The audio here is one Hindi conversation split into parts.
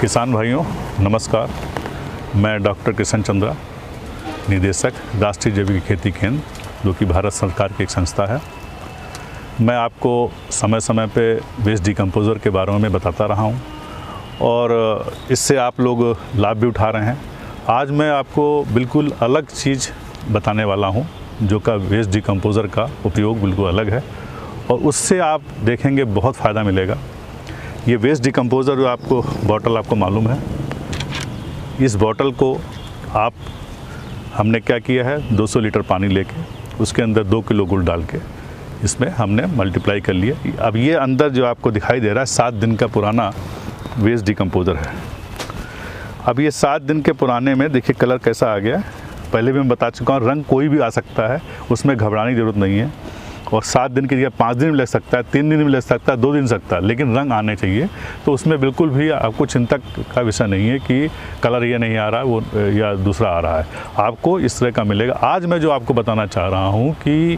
किसान भाइयों नमस्कार। मैं डॉक्टर किशन चंद्रा, निदेशक राष्ट्रीय जैविक खेती केंद्र, जो कि भारत सरकार की एक संस्था है। मैं आपको समय समय पे वेस्ट डिकम्पोज़र के बारे में बताता रहा हूँ और इससे आप लोग लाभ भी उठा रहे हैं। आज मैं आपको बिल्कुल अलग चीज़ बताने वाला हूँ, जो का वेस्ट डिकम्पोज़र का उपयोग बिल्कुल अलग है और उससे आप देखेंगे बहुत फ़ायदा मिलेगा। ये वेस्ट डिकम्पोज़र जो आपको बॉटल आपको मालूम है, इस बॉटल को हमने क्या किया है, 200 लीटर पानी लेके उसके अंदर 2 किलो गुड़ डाल के इसमें हमने मल्टीप्लाई कर लिया। अब ये अंदर जो आपको दिखाई दे रहा है 7 दिन का पुराना वेस्ट डिकम्पोज़र है। अब ये 7 दिन के पुराने में देखिए कलर कैसा आ गया। पहले भी मैं बता चुका हूँ, रंग कोई भी आ सकता है, उसमें घबराने की ज़रूरत नहीं है। और 7 दिन की जगह 5 दिन भी लग सकता है, 3 दिन भी लग सकता है, 2 दिन सकता है, लेकिन रंग आने चाहिए। तो उसमें बिल्कुल भी आपको चिंता का विषय नहीं है कि कलर ये नहीं आ रहा है वो या दूसरा आ रहा है, आपको इस तरह का मिलेगा। आज मैं जो आपको बताना चाह रहा हूँ कि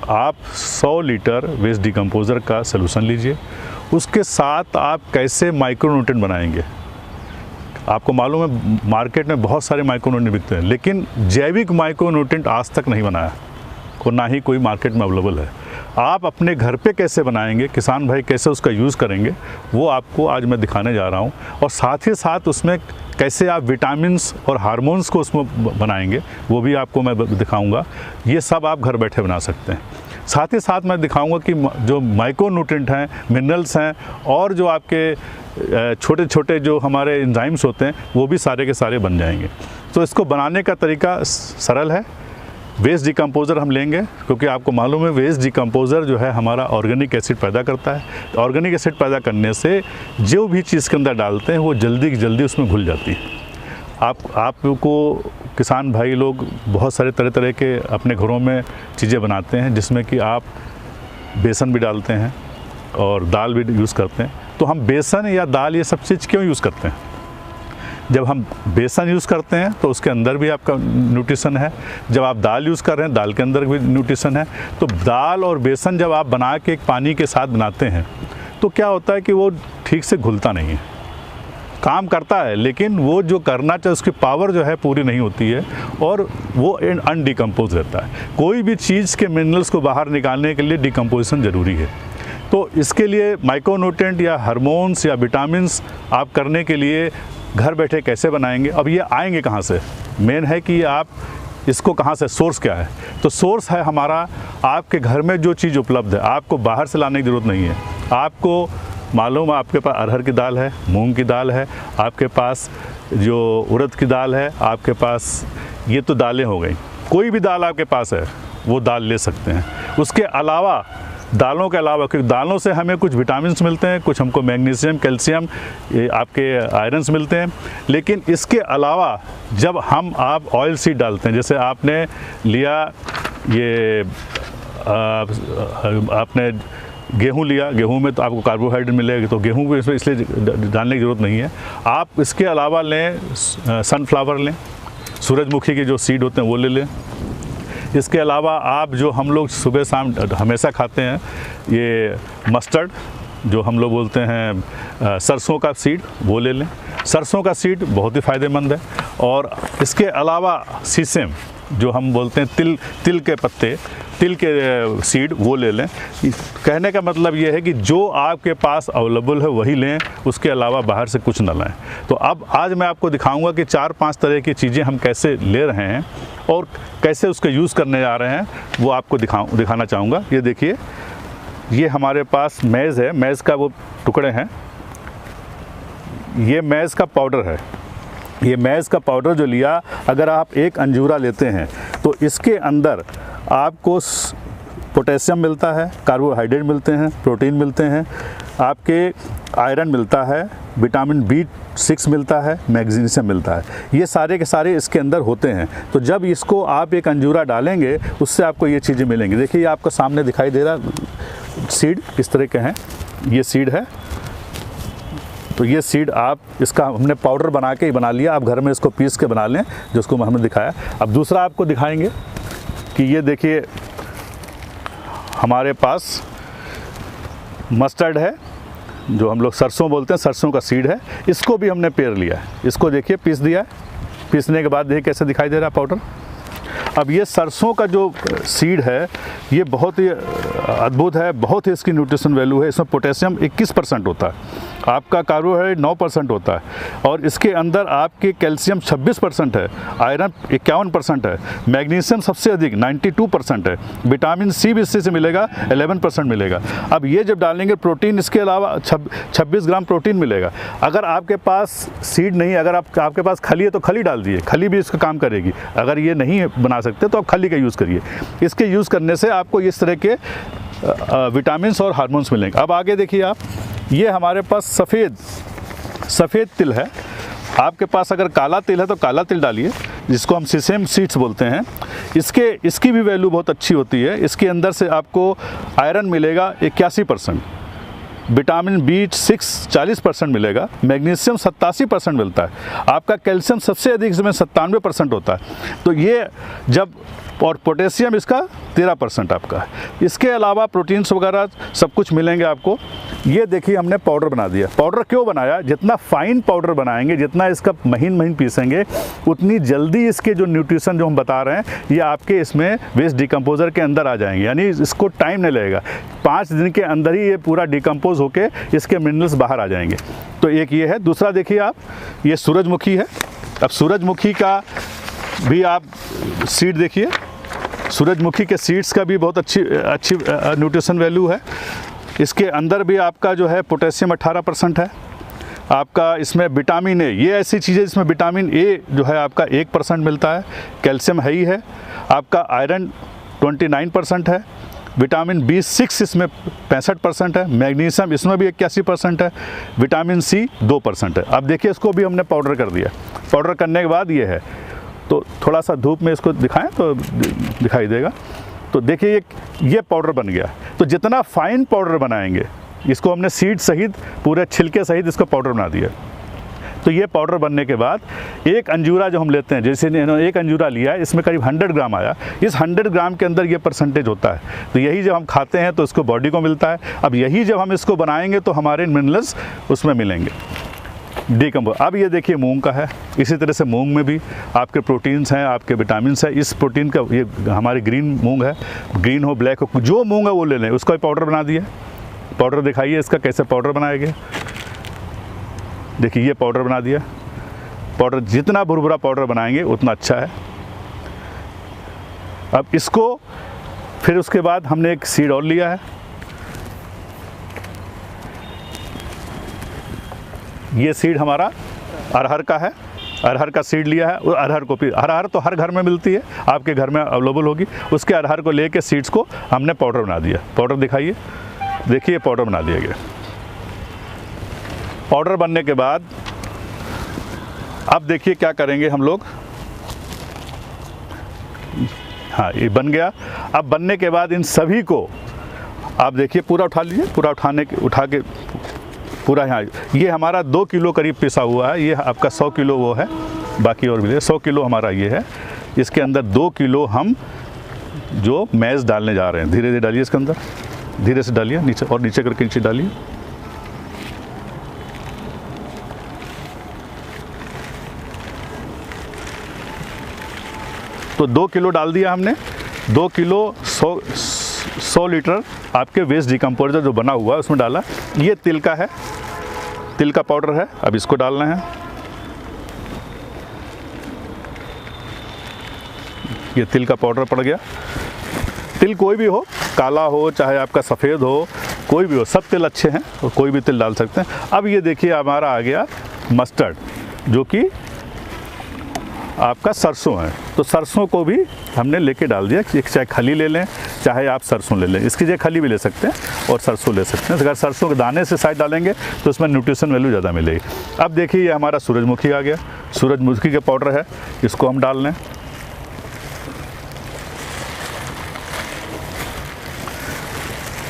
आप 100 लीटर वेस्ट डिकम्पोज़र का सलूशन लीजिए, उसके साथ आप कैसे माइक्रोन्यूट्रिएंट बनाएंगे। आपको मालूम है मार्केट में बहुत सारे माइक्रोन्यूट्रिएंट बिकते हैं, लेकिन जैविक माइक्रोन्यूट्रिएंट आज तक नहीं बनाया और ना ही कोई मार्केट में अवेलेबल है। आप अपने घर पे कैसे बनाएंगे, किसान भाई कैसे उसका यूज़ करेंगे, वो आपको आज मैं दिखाने जा रहा हूँ। और साथ ही साथ उसमें कैसे आप विटामिन्स और हार्मोन्स को उसमें बनाएंगे, वो भी आपको मैं दिखाऊंगा। ये सब आप घर बैठे बना सकते हैं। साथ ही साथ मैं दिखाऊंगा कि जो माइक्रोन्यूट्रिएंट हैं, मिनरल्स हैं और जो आपके छोटे छोटे जो हमारे एंजाइम्स होते हैं, वो भी सारे के सारे बन जाएंगे। तो इसको बनाने का तरीका सरल है। वेस्ट डिकम्पोज़र हम लेंगे, क्योंकि आपको मालूम है वेस्ट डिकम्पोज़र जो है हमारा ऑर्गेनिक एसिड पैदा करता है। ऑर्गेनिक एसिड पैदा करने से जो भी चीज़ के अंदर डालते हैं वो जल्दी की जल्दी उसमें घुल जाती है। आपको किसान भाई लोग बहुत सारे तरह तरह के अपने घरों में चीज़ें बनाते हैं, जिसमें कि आप बेसन भी डालते हैं और दाल भी यूज़ करते हैं। तो हम बेसन या दाल ये सब चीज़ क्यों यूज़ करते हैं? जब हम बेसन यूज़ करते हैं तो उसके अंदर भी आपका न्यूट्रिशन है। जब आप दाल यूज़ कर रहे हैं, दाल के अंदर भी न्यूट्रिशन है। तो दाल और बेसन जब आप बना के एक पानी के साथ बनाते हैं तो क्या होता है कि वो ठीक से घुलता नहीं है। काम करता है, लेकिन वो जो करना चाहिए उसकी पावर जो है पूरी नहीं होती है और वो अनडिकम्पोज रहता है। कोई भी चीज़ के मिनरल्स को बाहर निकालने के लिए डिकम्पोजिशन ज़रूरी है। तो इसके लिए माइक्रोन्यूट्रिएंट या हार्मोन्स या विटामिन्स आप करने के लिए घर बैठे कैसे बनाएंगे। अब ये आएंगे कहाँ से? मेन है कि आप इसको कहाँ से, सोर्स क्या है? तो सोर्स है हमारा आपके घर में जो चीज़ उपलब्ध है। आपको बाहर से लाने की ज़रूरत नहीं है। आपको मालूम है आपके पास अरहर की दाल है, मूंग की दाल है, आपके पास जो उड़द की दाल है, आपके पास ये तो दालें हो गई। कोई भी दाल आपके पास है वो दाल ले सकते हैं। उसके अलावा दालों के अलावा, क्योंकि दालों से हमें कुछ विटामिन्स मिलते हैं, कुछ हमको मैग्नीशियम, कैल्शियम, आपके आयरन्स मिलते हैं। लेकिन इसके अलावा जब आप ऑयल सीड डालते हैं, जैसे आपने लिया ये आपने गेहूँ लिया, गेहूँ में तो आपको कार्बोहाइड्रेट मिलेगा, तो गेहूँ को इसमें इसलिए डालने की ज़रूरत नहीं है। आप इसके अलावा लें सनफ्लावर लें, सूरजमुखी के जो सीड होते हैं वो ले लें। इसके अलावा आप जो हम लोग सुबह शाम हमेशा खाते हैं, ये मस्टर्ड जो हम लोग बोलते हैं सरसों का सीड, वो ले लें। सरसों का सीड बहुत ही फ़ायदेमंद है। और इसके अलावा सीसम जो हम बोलते हैं तिल के पत्ते, तिल के सीड, वो ले लें। कहने का मतलब ये है कि जो आपके पास अवेलेबल है वही लें, उसके अलावा बाहर से कुछ न लाएं। तो अब आज मैं आपको दिखाऊंगा कि 4-5 तरह की चीज़ें हम कैसे ले रहे हैं और कैसे उसका यूज़ करने जा रहे हैं, वो आपको दिखाना चाहूँगा। ये देखिए, ये हमारे पास मैज़ है, मैज़ का वो टुकड़े हैं। ये मैज़ का पाउडर है। ये मैज़ का पाउडर जो लिया, अगर आप 1 अंजूरा लेते हैं तो इसके अंदर आपको पोटेशियम मिलता है, कार्बोहाइड्रेट मिलते हैं, प्रोटीन मिलते हैं, आपके आयरन मिलता है, विटामिन B6 मिलता है, मैग्नीशियम मिलता है। ये सारे के सारे इसके अंदर होते हैं। तो जब इसको आप 1 अंजूरा डालेंगे, उससे आपको ये चीज़ें मिलेंगी। देखिए ये आपको सामने दिखाई दे रहा सीड किस तरह के हैं। ये सीड है। तो ये सीड आप इसका हमने पाउडर बना के ही बना लिया। आप घर में इसको पीस के बना लें, जिसको हमने दिखाया। अब दूसरा आपको दिखाएंगे कि ये देखिए हमारे पास मस्टर्ड है, जो हम लोग सरसों बोलते हैं, सरसों का सीड है, इसको भी हमने पेर लिया है। इसको देखिए पीस दिया है, पीसने के बाद देखिए कैसे दिखाई दे रहा है पाउडर। अब ये सरसों का जो सीड है ये बहुत ही अद्भुत है, बहुत ही इसकी न्यूट्रिशन वैल्यू है। इसमें पोटेशियम 21% होता है, आपका कार्बोहाइड्रेट 9% होता है, और इसके अंदर आपके कैल्शियम 26% है, आयरन 51% है, मैग्नीशियम सबसे अधिक 92% है, विटामिन सी भी इससे मिलेगा 11% मिलेगा। अब ये जब डालेंगे प्रोटीन, इसके अलावा 26 ग्राम प्रोटीन मिलेगा। अगर आपके पास सीड नहीं, अगर आपके पास खली है तो खली डाल दिए, खली भी इसका काम करेगी। अगर ये नहीं बना सकते तो आप खली का यूज़ करिए। इसके यूज़ करने से आपको इस तरह के विटामिन्स और हार्मोन्स मिलेंगे। अब आगे देखिए आप, ये हमारे पास सफ़ेद तिल है। आपके पास अगर काला तिल है तो काला तिल डालिए, जिसको हम सीसेम सीड्स बोलते हैं। इसकी भी वैल्यू बहुत अच्छी होती है। इसके अंदर से आपको आयरन मिलेगा 81%, विटामिन B6 40% मिलेगा, मैग्नीशियम 87% मिलता है, आपका कैल्शियम सबसे अधिक इसमें 97% होता है। तो ये जब, और पोटेशियम इसका 13% आपका है। इसके अलावा प्रोटीन्स वगैरह सब कुछ मिलेंगे आपको। ये देखिए हमने पाउडर बना दिया। पाउडर क्यों बनाया? जितना फाइन पाउडर बनाएंगे, जितना इसका महीन पीसेंगे, उतनी जल्दी इसके जो न्यूट्रिशन जो हम बता रहे हैं ये आपके इसमें वेस्ट डिकम्पोज़र के अंदर आ जाएंगे। यानी इसको टाइम नहीं लगेगा, 5 दिन के अंदर ही ये पूरा डिकम्पोज होके इसके मिनरल्स बाहर आ जाएंगे। तो एक ये है। दूसरा देखिए आप, ये सूरजमुखी है। अब सूरजमुखी का भी आप सीड देखिए, सूरजमुखी के सीड्स का भी बहुत अच्छी न्यूट्रिशन वैल्यू है। इसके अंदर भी आपका जो है पोटेशियम 18% है, आपका इसमें विटामिन ए, ये ऐसी चीज़ें जिसमें विटामिन ए जो है आपका 1% मिलता है, कैल्शियम है ही है, आपका आयरन 29% है, विटामिन B6 इसमें 65% है, मैग्नीशियम इसमें भी 81% है, विटामिन सी 2% है। अब देखिए इसको भी हमने पाउडर कर दिया। पाउडर करने के बाद ये है, तो थोड़ा सा धूप में इसको दिखाएं तो दिखाई देगा। तो देखिए ये पाउडर बन गया। तो जितना फाइन पाउडर बनाएंगे, इसको हमने सीड सहित, पूरे छिलके सहित इसको पाउडर बना दिया। तो ये पाउडर बनने के बाद एक अंजूरा जो हम लेते हैं, जैसे इन्होंने एक अंजूरा लिया है, इसमें करीब 100 ग्राम आया। इस 100 ग्राम के अंदर ये परसेंटेज होता है। तो यही जब हम खाते हैं तो इसको बॉडी को मिलता है। अब यही जब हम इसको बनाएंगे तो हमारे मिनरल्स उसमें मिलेंगे, डिकम्पोज। अब ये देखिए मूंग का है। इसी तरह से मूंग में भी आपके प्रोटीन्स हैं, आपके विटामिन्स हैं। इस प्रोटीन का, ये हमारी ग्रीन मूंग है, ग्रीन हो ब्लैक हो, जो मूंग है वो ले लें। उसका पाउडर बना दिया। पाउडर दिखाइए इसका कैसे पाउडर बनाया गया। देखिए ये पाउडर बना दिया। पाउडर जितना भुरभुरा पाउडर बनाएंगे उतना अच्छा है। अब इसको फिर उसके बाद हमने एक सीड और लिया है। ये सीड हमारा अरहर का है। अरहर का सीड लिया है। अरहर को अरहर तो हर घर में मिलती है, आपके घर में अवेलेबल होगी। उसके अरहर को लेके सीड्स को हमने पाउडर बना दिया। पाउडर दिखाइए, देखिए पाउडर बना दिया गया। पाउडर बनने के बाद अब देखिए क्या करेंगे हम लोग। हाँ, ये बन गया। अब बनने के बाद इन सभी को आप देखिए पूरा उठा लीजिए। पूरा उठा के पूरा यहाँ, ये हमारा 2 किलो करीब पिसा हुआ है। ये आपका 100 किलो वो है, बाकी और भी 100 किलो हमारा ये है। इसके अंदर 2 किलो हम जो मैज़ डालने जा रहे हैं। धीरे धीरे डालिए इसके अंदर, धीरे से डालिए, नीचे और नीचे करके नीचे डालिए। तो 2 किलो डाल दिया हमने। 2 किलो 100 लीटर आपके वेस्ट डिकम्पोजर जो बना हुआ है उसमें डाला। ये तिल का है, तिल का पाउडर है। अब इसको डालना है। ये तिल का पाउडर पड़ गया। तिल कोई भी हो, काला हो चाहे आपका सफ़ेद हो, कोई भी हो, सब तिल अच्छे हैं और कोई भी तिल डाल सकते हैं। अब ये देखिए हमारा आ गया मस्टर्ड, जो कि आपका सरसों है। तो सरसों को भी हमने लेके डाल दिया। एक चाहे खली ले लें, चाहे आप सरसों ले लें। इसकी जगह खली भी ले सकते हैं और सरसों ले सकते हैं। अगर सरसों के दाने से साइड डालेंगे तो उसमें न्यूट्रिशन वैल्यू ज़्यादा मिलेगी। अब देखिए ये हमारा सूरजमुखी आ गया। सूरजमुखी का पाउडर है, इसको हम डाल लें।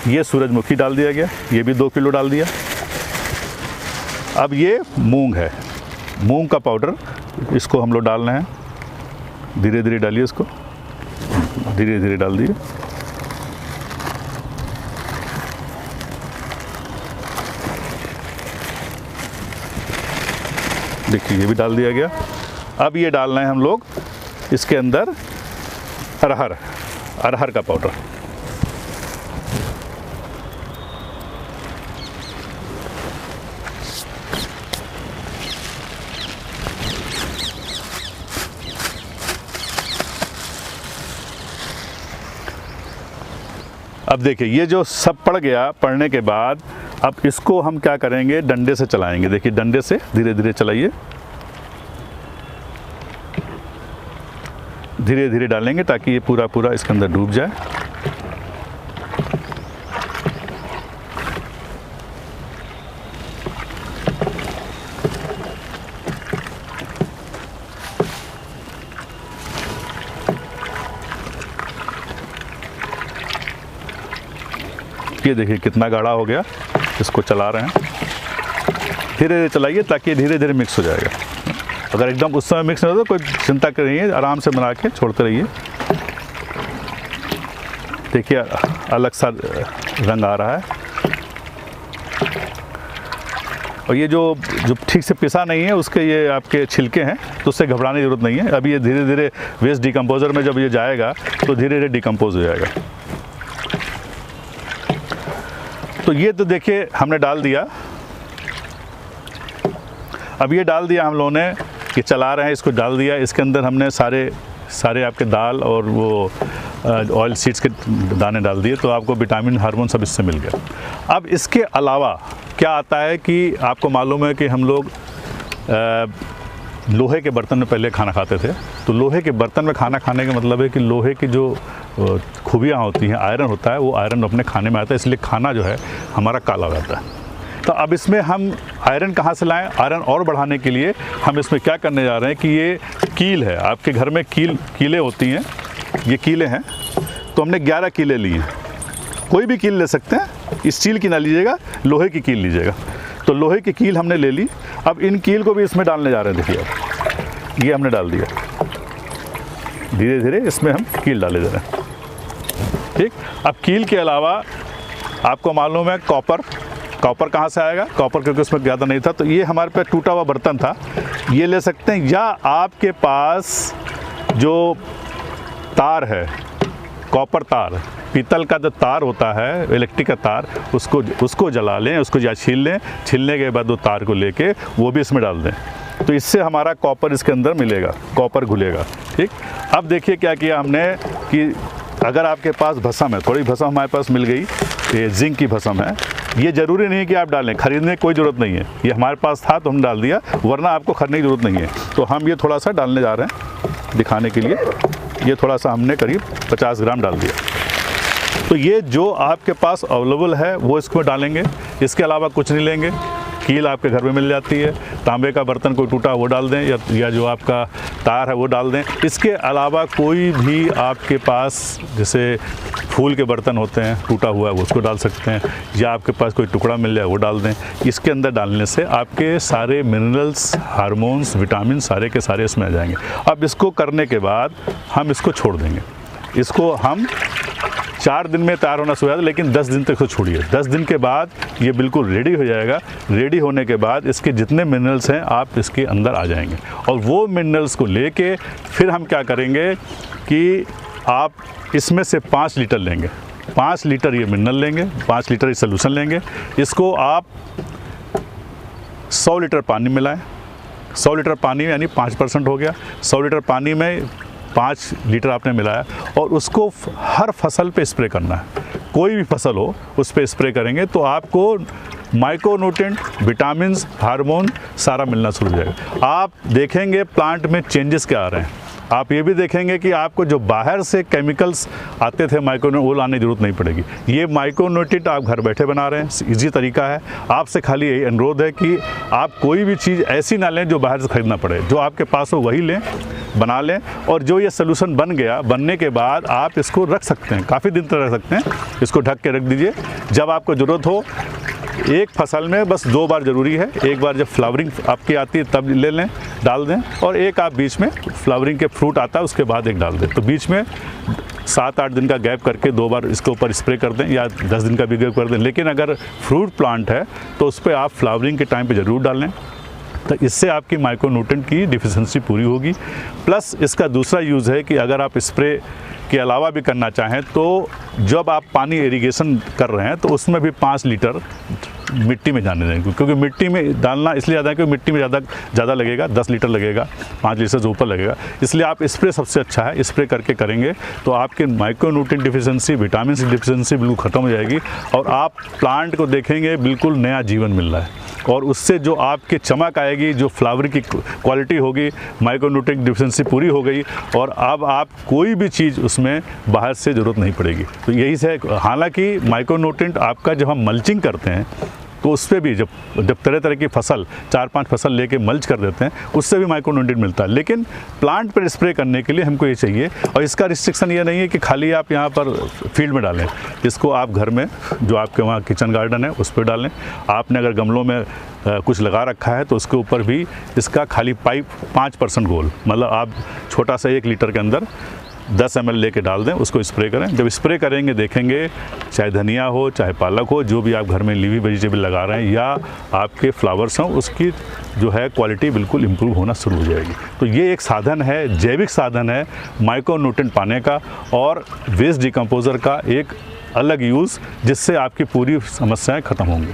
ये सूरजमुखी डाल दिया गया, ये भी 2 किलो डाल दिया। अब ये मूंग है, मूंग का पाउडर, इसको हम लोग डाल रहे हैं। धीरे धीरे डालिए इसको, धीरे धीरे डाल दिए। देखिए ये भी डाल दिया गया। अब ये डालना है हम लोग इसके अंदर अरहर का पाउडर। अब देखिए ये जो सब पड़ गया, पड़ने के बाद अब इसको हम क्या करेंगे, डंडे से चलाएंगे। देखिए डंडे से धीरे धीरे चलाइए, धीरे धीरे डालेंगे ताकि ये पूरा पूरा इसके अंदर डूब जाए। ये देखिए कितना गाढ़ा हो गया, इसको चला रहे हैं, धीरे धीरे चलाइए ताकि धीरे धीरे मिक्स हो जाएगा। अगर एकदम उस समय मिक्स नहीं हो तो कोई चिंता करिए, आराम से बना के छोड़ते रहिए। देखिए अलग सा रंग आ रहा है। और ये जो ठीक से पिसा नहीं है उसके ये आपके छिलके हैं, तो उससे घबराने की ज़रूरत नहीं है। अभी ये धीरे धीरे वेस्ट डिकम्पोज़र में जब ये जाएगा तो धीरे धीरे डिकम्पोज हो जाएगा। तो ये तो देखिए हमने डाल दिया। अब ये डाल दिया हम लोगों ने, ये चला रहे हैं, इसको डाल दिया। इसके अंदर हमने सारे आपके दाल और वो ऑयल सीड्स के दाने डाल दिए, तो आपको विटामिन हार्मोन सब इससे मिल गया। अब इसके अलावा क्या आता है कि आपको मालूम है कि हम लोग लोहे के बर्तन में पहले खाना खाते थे। तो लोहे के बर्तन में खाना खाने का मतलब है कि लोहे की जो खूबियाँ होती हैं, आयरन होता है, वो आयरन अपने खाने में आता है, इसलिए खाना जो है हमारा काला हो जाता है। तो अब इसमें हम आयरन कहाँ से लाएं? आयरन और बढ़ाने के लिए हम इसमें क्या करने जा रहे हैं कि ये कील है, आपके घर में कीलें होती हैं, ये कीलें हैं। तो हमने 11 कीलें ली हैं, कोई भी कील ले सकते हैं, स्टील की ना लीजिएगा, लोहे की कील लीजिएगा। तो लोहे की कील हमने ले ली। अब इन कील को भी इसमें डालने जा रहे हैं। देखिए अब ये हमने डाल दिया, धीरे धीरे इसमें हम कील डाले जा रहे हैं। ठीक, अब कील के अलावा आपको मालूम है कॉपर कहाँ से आएगा? कॉपर क्योंकि उसमें ज़्यादा नहीं था, तो ये हमारे पे टूटा हुआ बर्तन था, ये ले सकते हैं। या आपके पास जो तार है, कॉपर तार, पीतल का जो तार होता है, इलेक्ट्रिक का तार, उसको जला लें, उसको या छील लें, छीलने के बाद वो तार को लेके वो भी इसमें डाल दें। तो इससे हमारा कॉपर इसके अंदर मिलेगा, कॉपर घुलेगा। ठीक, अब देखिए क्या किया हमने कि अगर आपके पास भस्म है, थोड़ी भस्म हमारे पास मिल गई, ये जिंक की भस्म है, ये ज़रूरी नहीं है कि आप डालें, खरीदने की कोई ज़रूरत नहीं है, ये हमारे पास था तो हम डाल दिया, वरना आपको खरीदने की ज़रूरत नहीं है। तो हम ये थोड़ा सा डालने जा रहे हैं दिखाने के लिए। ये थोड़ा सा हमने करीब 50 ग्राम डाल दिया। तो ये जो आपके पास अवेलेबल है वो इसको डालेंगे, इसके अलावा कुछ नहीं लेंगे। कील आपके घर में मिल जाती है, तांबे का बर्तन कोई टूटा वो डाल दें, या जो आपका तार है वो डाल दें। इसके अलावा कोई भी आपके पास जैसे फूल के बर्तन होते हैं, टूटा हुआ है, वो उसको डाल सकते हैं, या आपके पास कोई टुकड़ा मिल जाए वो डाल दें। इसके अंदर डालने से आपके सारे मिनरल्स, हार्मोन्स, विटामिन सारे के सारे इसमें आ जाएंगे। अब इसको करने के बाद हम इसको छोड़ देंगे। इसको हम 4 दिन में तैयार होना शुरू हो जाता है, लेकिन 10 दिन तक इसको छोड़िए। 10 दिन के बाद ये बिल्कुल रेडी हो जाएगा। रेडी होने के बाद इसके जितने मिनरल्स हैं आप इसके अंदर आ जाएंगे, और वो मिनरल्स को लेके फिर हम क्या करेंगे कि आप इसमें से 5 लीटर लेंगे, 5 लीटर ये मिनरल लेंगे, 5 लीटर ये सोल्यूशन लेंगे। इसको आप 100 लीटर पानी मिलाएं। 100 लीटर पानी यानी 5% हो गया। 100 लीटर पानी में 5 लीटर आपने मिलाया, और उसको हर फसल पे स्प्रे करना है। कोई भी फसल हो उस पे स्प्रे करेंगे तो आपको माइक्रोन्यूट्रिएंट, विटामिन्स, हार्मोन सारा मिलना शुरू हो जाएगा। आप देखेंगे प्लांट में चेंजेस क्या आ रहे हैं। आप ये भी देखेंगे कि आपको जो बाहर से केमिकल्स आते थे माइक्रोन्यूट्रिएंट, वो लाने की ज़रूरत नहीं पड़ेगी। ये माइक्रोन्यूट्रिएंट आप घर बैठे बना रहे हैं, इजी तरीका है। आपसे खाली यही अनुरोध है कि आप कोई भी चीज़ ऐसी ना लें जो बाहर से खरीदना पड़े, जो आपके पास हो वही लें, बना लें। और जो ये सोल्यूशन बन गया, बनने के बाद आप इसको रख सकते हैं, काफ़ी दिन तक रख सकते हैं। इसको ढक के रख दीजिए, जब आपको ज़रूरत हो। एक फसल में बस 2 बार ज़रूरी है, एक बार जब फ्लावरिंग आपकी आती है तब ले लें, डाल दें, और एक आप बीच में फ्लावरिंग के फ्रूट आता है उसके बाद एक डाल दें। तो बीच में 7-8 दिन का गैप करके 2 बार इसके ऊपर स्प्रे कर दें, या 10 दिन का भी गैप कर दें। लेकिन अगर फ्रूट प्लांट है तो उस पर आप फ्लावरिंग के टाइम पे ज़रूर डालें, तो इससे आपकी माइक्रोन्यूट्रिएंट की डिफिशिएंसी पूरी होगी। प्लस इसका दूसरा यूज़ है कि अगर आप स्प्रे के अलावा भी करना चाहें तो जब आप पानी इरिगेशन कर रहे हैं तो उसमें भी 5 लीटर मिट्टी में जाने देंगे, क्योंकि मिट्टी में डालना इसलिए ज़्यादा है कि मिट्टी में ज़्यादा लगेगा, 10 लीटर लगेगा, 5 लीटर से ऊपर लगेगा। इसलिए आप स्प्रे सबसे अच्छा है, स्प्रे करके करेंगे तो आपके micronutrient deficiency, vitamin C deficiency बिल्कुल ख़त्म हो जाएगी और आप प्लांट को देखेंगे बिल्कुल नया जीवन मिल रहा है। और उससे जो आपके चमक आएगी, जो फ्लावर की क्वालिटी होगी, माइक्रोन्यूट्रिएंट डिफिशिएंसी पूरी हो गई और अब आप कोई भी चीज़ उसमें बाहर से ज़रूरत नहीं पड़ेगी। तो यही से, हालांकि माइक्रोन्यूट्रिएंट आपका जब हम मल्चिंग करते हैं तो उस पर भी जब तरह तरह की फसल 4-5 फसल लेके मल्च कर देते हैं उससे भी माइक्रोन्यूट्रिएंट मिलता है। लेकिन प्लांट पर स्प्रे करने के लिए हमको ये चाहिए, और इसका रिस्ट्रिक्शन ये नहीं है कि खाली आप यहाँ पर फील्ड में डालें, इसको आप घर में जो आपके वहाँ किचन गार्डन है उस पर डालें। आपने अगर गमलों में कुछ लगा रखा है तो उसके ऊपर भी इसका खाली पाइप 5% गोल, मतलब आप छोटा सा 1 लीटर के अंदर 10 ml लेके डाल दें, उसको स्प्रे करें। जब स्प्रे करेंगे देखेंगे चाहे धनिया हो चाहे पालक हो, जो भी आप घर में लीवी वेजिटेबल लगा रहे हैं या आपके फ्लावर्स हों, उसकी जो है क्वालिटी बिल्कुल इम्प्रूव होना शुरू हो जाएगी। तो ये एक साधन है, जैविक साधन है माइक्रोन्यूट्रिएंट पाने का और वेस्ट डिकम्पोज़र का एक अलग यूज़, जिससे आपकी पूरी समस्याएँ ख़त्म होंगी।